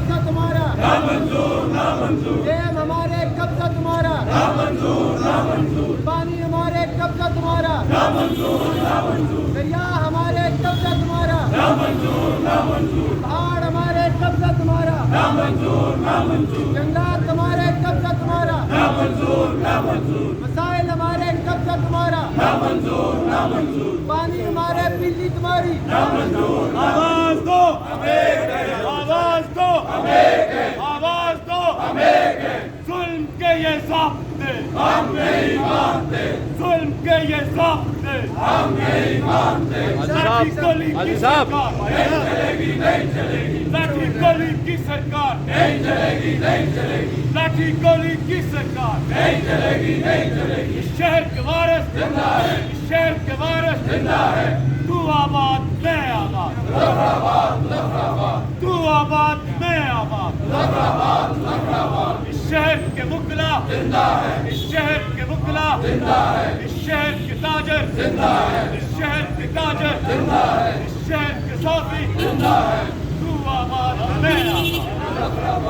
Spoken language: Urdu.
قبضہ تمہارا ڈیم ہمارے قبضہ تمہارا پانی ہمارے قبضہ تمہارا دریا ہمارے قبضہ تمہارا پہاڑ ہمارے قبضہ تمہارا جنگلات ہمارے قبضہ تمہارا مسائل ہمارے قبضہ تمہارا پانی ہمارے بجلی تمہاری آواز دو آواز دو آواز دو ظلم کے یہ ضابطے ہم نہیں مانتے ظلم کے یہ ضابطے ہم نہیں مانتے لاٹھی گولی کی سرکار نہیں چلے گی نہیں چلے گی لاٹھی گولی کی سرکار نہیں چلے گی نہیں چلے گی لاٹھی گولی کی سرکار نہیں چلے گی نہیں چلے گی اس شہر کے وارث زندہ ہے اس شہر کے وارث زندہ ہے تو آباد میں آباد تو آباد میں آباد اس شہر کے وکلا زندہ ہے اس شہر کے وکلا زندہ ہے اس شہر کے تاجر زندہ ہے اس شہر کے تاجر زندہ ہے اس شہر کے صوفی زندہ ہے تو آباد میں آباد